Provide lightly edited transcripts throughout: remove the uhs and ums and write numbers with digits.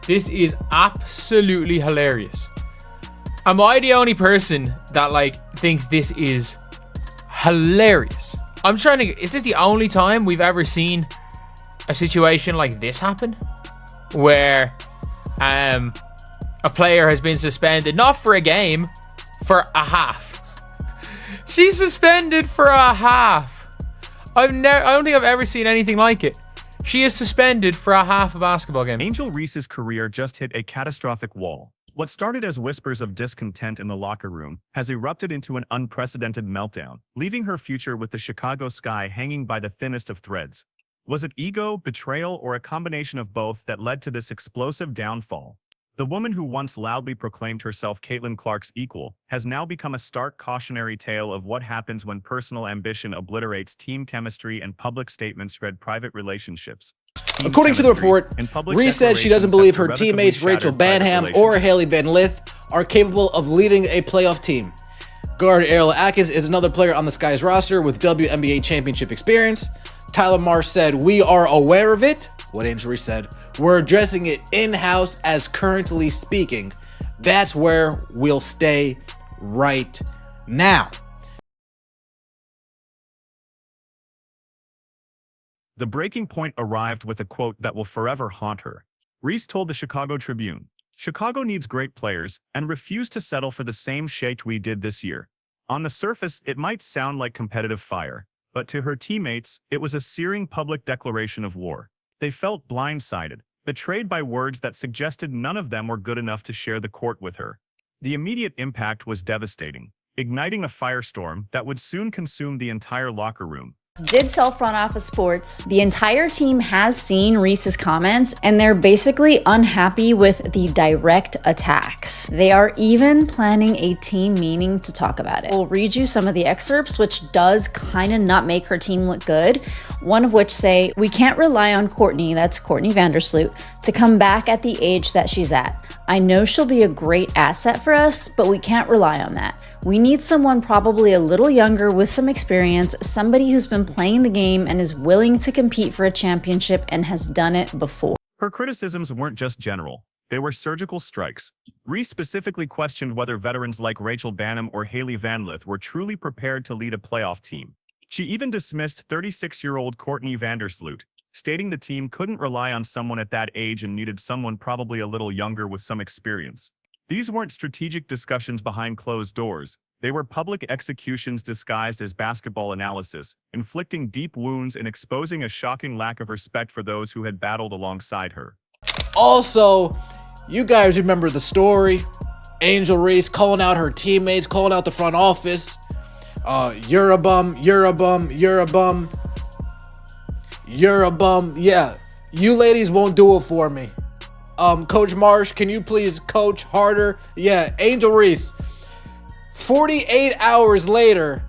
This is absolutely hilarious. Am I the only person that thinks this is hilarious? I'm trying to. Is this the only time we've ever seen a situation like this happen, where a player has been suspended, not for a game, for a half? She's suspended for a half. I don't think I've ever seen anything like it. She is suspended for a half a basketball game. Angel Reese's career just hit a catastrophic wall. What started as whispers of discontent in the locker room has erupted into an unprecedented meltdown, leaving her future with the Chicago sky hanging by the thinnest of threads. Was it ego, betrayal, or a combination of both that led to this explosive downfall? The woman who once loudly proclaimed herself Caitlin Clark's equal has now become a stark cautionary tale of what happens when personal ambition obliterates team chemistry and public statements spread private relationships. According to the report, Reese said she doesn't believe her teammates Rachel Banham or Haley Van Lith are capable of leading a playoff team. Guard Ariel Atkins is another player on the Sky's roster with WNBA championship experience. Tyler Marsh said, "We are aware of it." What Angel Reese said, "We're addressing it in-house as currently speaking. That's where we'll stay right now." The breaking point arrived with a quote that will forever haunt her. Reese told the Chicago Tribune, "Chicago needs great players and refused to settle for the same shit we did this year." On the surface, it might sound like competitive fire, but to her teammates, it was a searing public declaration of war. They felt blindsided, betrayed by words that suggested none of them were good enough to share the court with her. The immediate impact was devastating, igniting a firestorm that would soon consume the entire locker room. Did tell Front Office Sports the entire team has seen Reese's comments and they're basically unhappy with the direct attacks. They are even planning a team meeting to talk about it. We'll read you some of the excerpts, which does kind of not make her team look good. One of which say, "We can't rely on Courtney," that's Courtney Vandersloot, "to come back at the age that she's at. I know she'll be a great asset for us, but we can't rely on that. We need someone probably a little younger with some experience, somebody who's been playing the game and is willing to compete for a championship and has done it before." Her criticisms weren't just general. They were surgical strikes. Reese specifically questioned whether veterans like Rachel Banham or Haley Van Lith were truly prepared to lead a playoff team. She even dismissed 36-year-old Courtney Vandersloot, stating the team couldn't rely on someone at that age and needed someone probably a little younger with some experience. These weren't strategic discussions behind closed doors. They were public executions disguised as basketball analysis, inflicting deep wounds and exposing a shocking lack of respect for those who had battled alongside her. Also, you guys remember the story. Angel Reese calling out her teammates, calling out the front office. You're a bum, you're a bum, you're a bum. You're a bum. Yeah, you ladies won't do it for me. Coach Marsh, can you please coach harder? Yeah, Angel Reese. 48 hours later,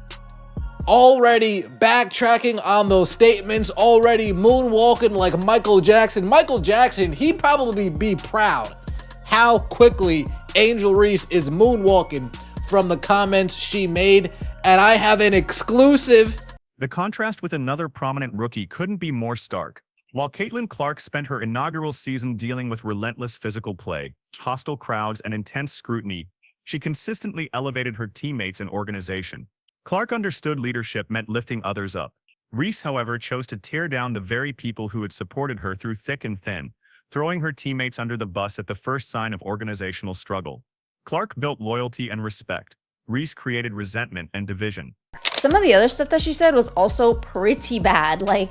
already backtracking on those statements, already moonwalking like Michael Jackson. Michael Jackson, he'd probably be proud how quickly Angel Reese is moonwalking from the comments she made. And I have an exclusive. The contrast with another prominent rookie couldn't be more stark. While Caitlin Clark spent her inaugural season dealing with relentless physical play, hostile crowds, and intense scrutiny, she consistently elevated her teammates and organization. Clark understood leadership meant lifting others up. Reese, however, chose to tear down the very people who had supported her through thick and thin, throwing her teammates under the bus at the first sign of organizational struggle. Clark built loyalty and respect. Reese created resentment and division. Some of the other stuff that she said was also pretty bad. Like,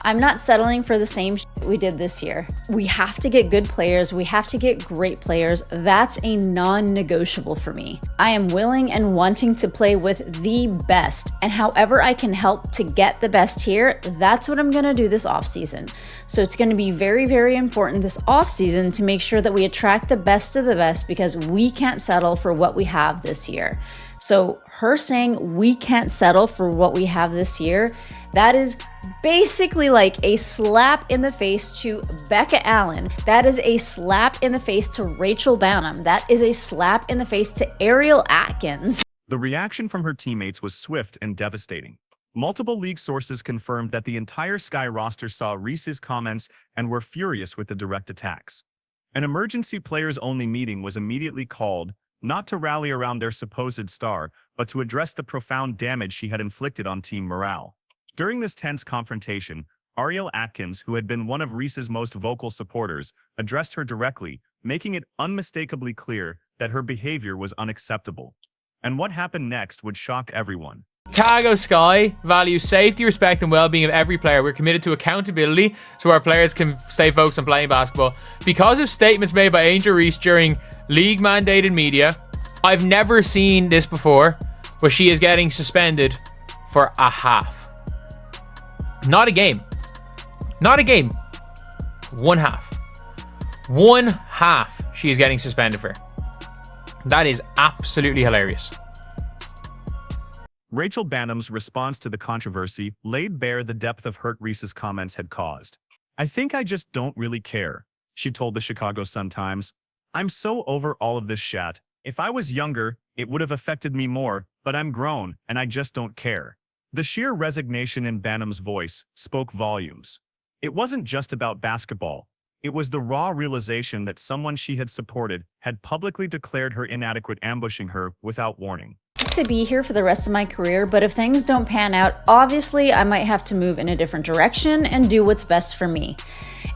I'm not settling for the same we did this year. We have to get good players. We have to get great players. That's a non-negotiable for me. I am willing and wanting to play with the best. And however I can help to get the best here, that's what I'm gonna do this offseason. So it's gonna be very, very important this offseason to make sure that we attract the best of the best, because we can't settle for what we have this year. So her saying we can't settle for what we have this year, that is basically like a slap in the face to Becca Allen. That is a slap in the face to Rachel Banham. That is a slap in the face to Ariel Atkins. The reaction from her teammates was swift and devastating. Multiple league sources confirmed that the entire Sky roster saw Reese's comments and were furious with the direct attacks. An emergency players-only meeting was immediately called, not to rally around their supposed star, but to address the profound damage she had inflicted on team morale. During this tense confrontation, Ariel Atkins, who had been one of Reese's most vocal supporters, addressed her directly, making it unmistakably clear that her behavior was unacceptable. And what happened next would shock everyone. Chicago Sky values safety, respect, and well-being of every player. We're committed to accountability so our players can stay focused on playing basketball. Because of statements made by Angel Reese during league-mandated media, I've never seen this before, but she is getting suspended for a half. Not a game. Not a game. One half. One half she is getting suspended for. That is absolutely hilarious. Rachel Banham's response to the controversy laid bare the depth of hurt Reese's comments had caused. "I think I just don't really care," she told the Chicago Sun-Times. "I'm so over all of this shat. If I was younger, it would have affected me more, but I'm grown, and I just don't care." The sheer resignation in Banham's voice spoke volumes. It wasn't just about basketball. It was the raw realization that someone she had supported had publicly declared her inadequate, ambushing her without warning. To be here for the rest of my career, but if things don't pan out, obviously I might have to move in a different direction and do what's best for me.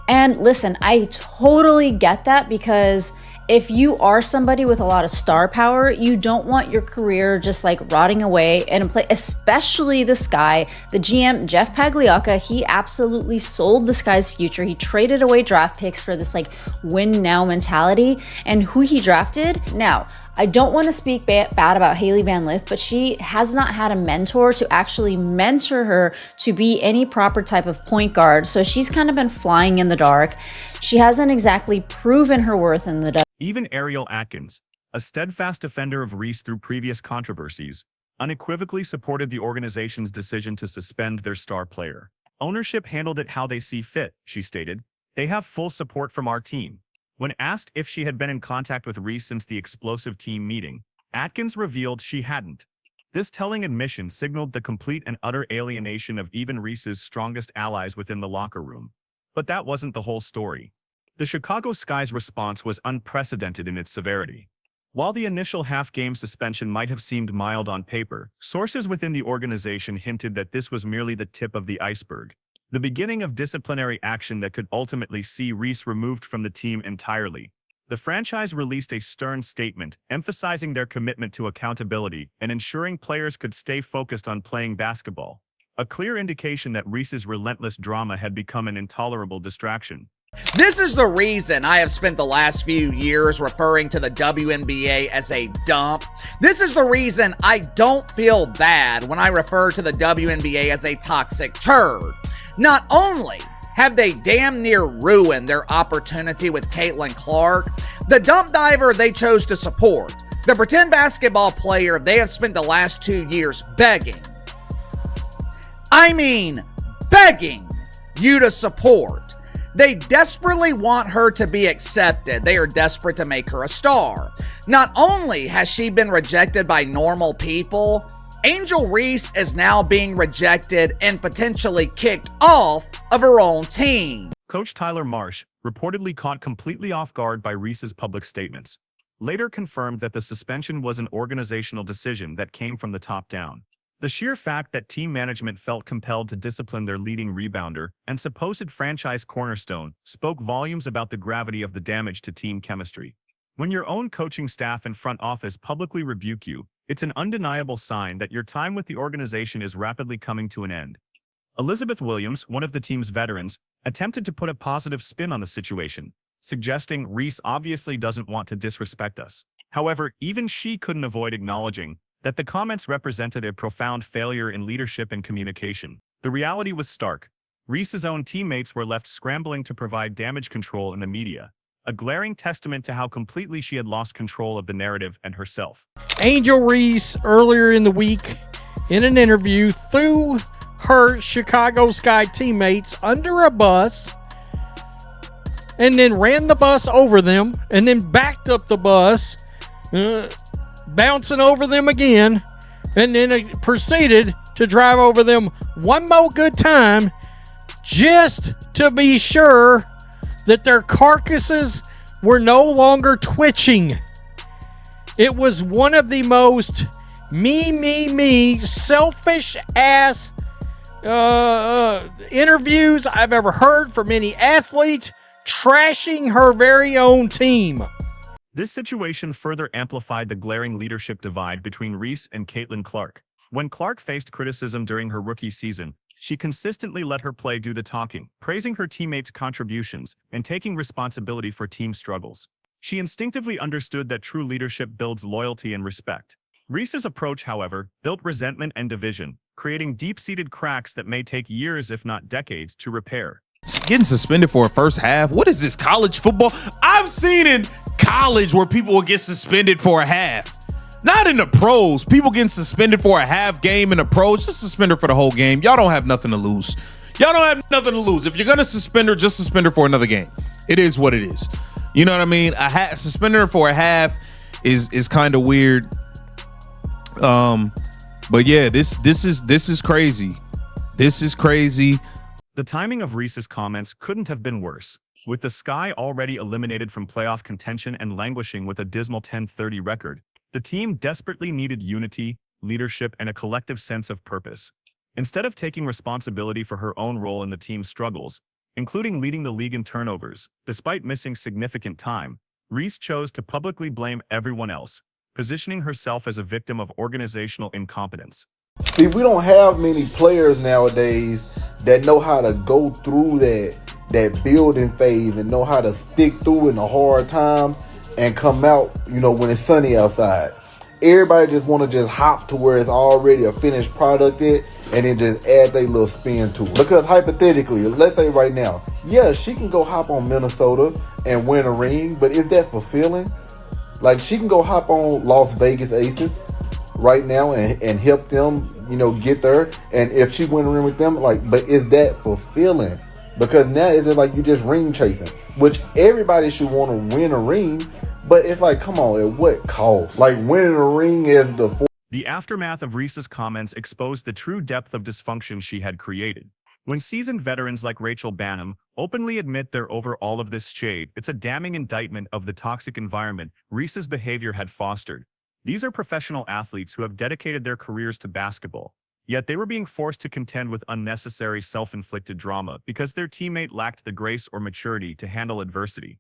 And listen, I totally get that, because if you are somebody with a lot of star power, you don't want your career just like rotting away in a place, especially the Sky. The GM, Jeff Pagliocca, he absolutely sold the Sky's future. He traded away draft picks for this like win now mentality. And who he drafted? Now, I don't want to speak bad about Hailey Van Lith, but she has not had a mentor to actually mentor her to be any proper type of point guard. So she's kind of been flying in the dark. She hasn't exactly proven her worth in the Even Ariel Atkins, a steadfast defender of Reese through previous controversies, unequivocally supported the organization's decision to suspend their star player. "Ownership handled it how they see fit," she stated. "They have full support from our team." When asked if she had been in contact with Reese since the explosive team meeting, Atkins revealed she hadn't. This telling admission signaled the complete and utter alienation of even Reese's strongest allies within the locker room. But that wasn't the whole story. The Chicago Sky's response was unprecedented in its severity. While the initial half-game suspension might have seemed mild on paper, sources within the organization hinted that this was merely the tip of the iceberg, the beginning of disciplinary action that could ultimately see Reese removed from the team entirely. The franchise released a stern statement, emphasizing their commitment to accountability and ensuring players could stay focused on playing basketball, a clear indication that Reese's relentless drama had become an intolerable distraction. This is the reason I have spent the last few years referring to the WNBA as a dump. This is the reason I don't feel bad when I refer to the WNBA as a toxic turd. Not only have they damn near ruined their opportunity with Caitlin Clark, the dump diver they chose to support, the pretend basketball player they have spent the last 2 years begging you to support. They desperately want her to be accepted. They are desperate to make her a star. Not only has she been rejected by normal people, Angel Reese is now being rejected and potentially kicked off of her own team. Coach Tyler Marsh, reportedly caught completely off guard by Reese's public statements, later confirmed that the suspension was an organizational decision that came from the top down. The sheer fact that team management felt compelled to discipline their leading rebounder and supposed franchise cornerstone spoke volumes about the gravity of the damage to team chemistry. When your own coaching staff and front office publicly rebuke you, it's an undeniable sign that your time with the organization is rapidly coming to an end. Elizabeth Williams, one of the team's veterans, attempted to put a positive spin on the situation, suggesting Reese obviously doesn't want to disrespect us. However, even she couldn't avoid acknowledging that the comments represented a profound failure in leadership and communication. The reality was stark. Reese's own teammates were left scrambling to provide damage control in the media, a glaring testament to how completely she had lost control of the narrative and herself. Angel Reese, earlier in the week, in an interview, threw her Chicago Sky teammates under a bus and then ran the bus over them and then backed up the bus, bouncing over them again, and then proceeded to drive over them one more good time just to be sure that their carcasses were no longer twitching. It was one of the most me, selfish ass interviews I've ever heard from any athlete trashing her very own team. This situation further amplified the glaring leadership divide between Reese and Caitlin Clark. When Clark faced criticism during her rookie season, she consistently let her play do the talking, praising her teammates' contributions and taking responsibility for team struggles. She instinctively understood that true leadership builds loyalty and respect. Reese's approach, however, built resentment and division, creating deep-seated cracks that may take years, if not decades, to repair. Getting suspended for a first half? What is this, college football? I've seen in college where people will get suspended for a half. Not in the pros. People getting suspended for a half game in the pros. Just suspend her for the whole game. Y'all don't have nothing to lose. Y'all don't have nothing to lose. If you're going to suspend her, just suspend her for another game. It is what it is. You know what I mean? Suspending her for a half is kind of weird. But yeah, this is crazy. This is crazy. The timing of Reese's comments couldn't have been worse. With the Sky already eliminated from playoff contention and languishing with a dismal 10-30 record, the team desperately needed unity, leadership, and a collective sense of purpose. Instead of taking responsibility for her own role in the team's struggles, including leading the league in turnovers, despite missing significant time, Reese chose to publicly blame everyone else, positioning herself as a victim of organizational incompetence. See, we don't have many players nowadays that know how to go through that building phase and know how to stick through in the hard times and come out, when it's sunny outside. Everybody just want to just hop to where it's already a finished product and then just add their little spin to it. Because hypothetically, let's say right now, yeah, she can go hop on Minnesota and win a ring, but is that fulfilling? Like, she can go hop on Las Vegas Aces right now and help them, get there. And if she win a ring with them, but is that fulfilling? Because now it's just like you just ring chasing, which everybody should want to win a ring. But it's like, come on, at what cost? Like, winning a ring is The aftermath of Reese's comments exposed the true depth of dysfunction she had created. When seasoned veterans like Rachel Banham openly admit they're over all of this shade, it's a damning indictment of the toxic environment Reese's behavior had fostered. These are professional athletes who have dedicated their careers to basketball, yet they were being forced to contend with unnecessary self-inflicted drama because their teammate lacked the grace or maturity to handle adversity.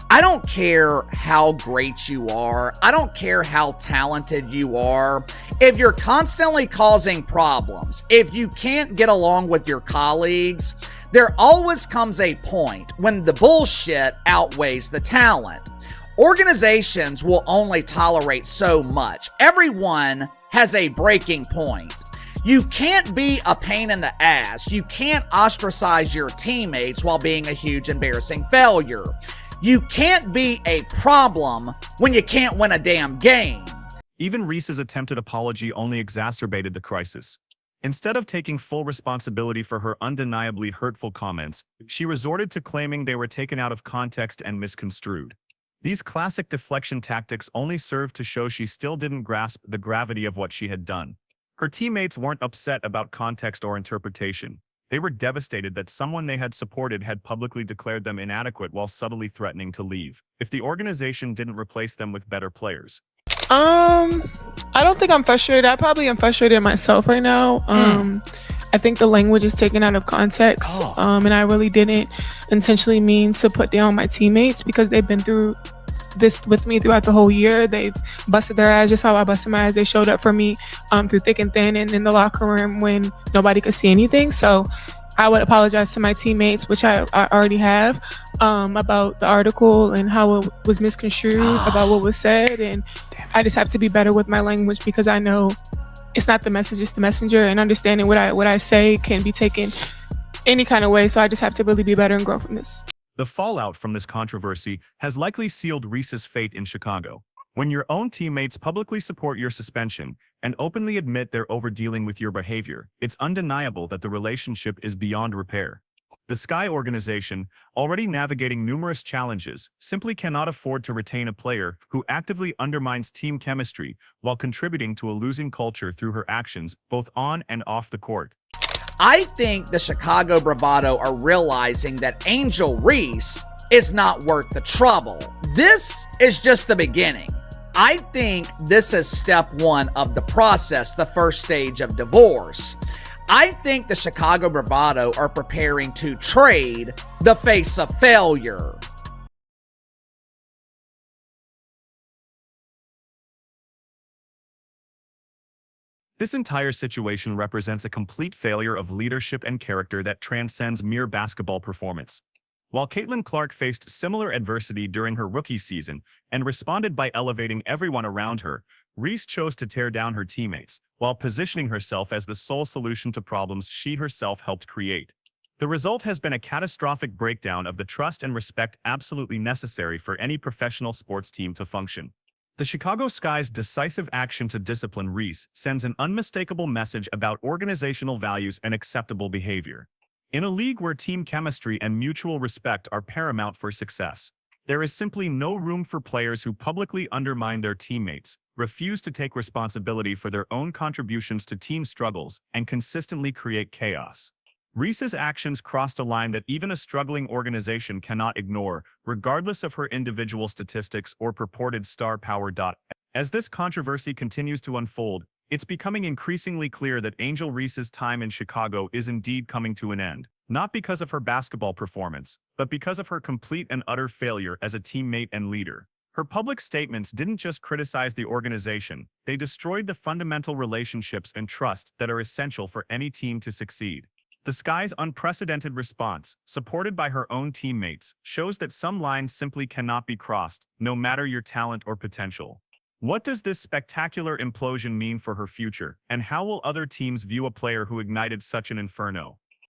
I don't care how great you are. I don't care how talented you are. If you're constantly causing problems, if you can't get along with your colleagues, there always comes a point when the bullshit outweighs the talent. Organizations will only tolerate so much. Everyone has a breaking point. You can't be a pain in the ass. You can't ostracize your teammates while being a huge embarrassing failure. You can't be a problem when you can't win a damn game. Even Reese's attempted apology only exacerbated the crisis. Instead of taking full responsibility for her undeniably hurtful comments, she resorted to claiming they were taken out of context and misconstrued. These classic deflection tactics only served to show she still didn't grasp the gravity of what she had done. Her teammates weren't upset about context or interpretation. They were devastated that someone they had supported had publicly declared them inadequate while subtly threatening to leave if the organization didn't replace them with better players. I don't think I'm frustrated. I probably am frustrated myself right now. I think the language is taken out of context. And I really didn't intentionally mean to put down my teammates because they've been through this with me throughout the whole year. They've busted their ass just how I busted my ass. They showed up for me through thick and thin and in the locker room when nobody could see anything. So I would apologize to my teammates, which I already have, about the article and how it was misconstrued, about what was said. And I just have to be better with my language because I know it's not the message, it's the messenger, and understanding what I say can be taken any kind of way. So I just have to really be better and grow from this. The fallout from this controversy has likely sealed Reese's fate in Chicago. When your own teammates publicly support your suspension and openly admit they're overdealing with your behavior, it's undeniable that the relationship is beyond repair. The Sky organization, already navigating numerous challenges, simply cannot afford to retain a player who actively undermines team chemistry while contributing to a losing culture through her actions both on and off the court. I think the Chicago Bravado are realizing that Angel Reese is not worth the trouble. This is just the beginning. I think this is step one of the process, the first stage of divorce. I think the Chicago Bravado are preparing to trade the face of failure. This entire situation represents a complete failure of leadership and character that transcends mere basketball performance. While Caitlin Clark faced similar adversity during her rookie season and responded by elevating everyone around her, Reese chose to tear down her teammates, while positioning herself as the sole solution to problems she herself helped create. The result has been a catastrophic breakdown of the trust and respect absolutely necessary for any professional sports team to function. The Chicago Sky's decisive action to discipline Reese sends an unmistakable message about organizational values and acceptable behavior. In a league where team chemistry and mutual respect are paramount for success, there is simply no room for players who publicly undermine their teammates, refuse to take responsibility for their own contributions to team struggles, and consistently create chaos. Reese's actions crossed a line that even a struggling organization cannot ignore, regardless of her individual statistics or purported star power. As this controversy continues to unfold, it's becoming increasingly clear that Angel Reese's time in Chicago is indeed coming to an end, not because of her basketball performance, but because of her complete and utter failure as a teammate and leader. Her public statements didn't just criticize the organization, they destroyed the fundamental relationships and trust that are essential for any team to succeed. The Sky's unprecedented response, supported by her own teammates, shows that some lines simply cannot be crossed, no matter your talent or potential. What does this spectacular implosion mean for her future, and how will other teams view a player who ignited such an inferno?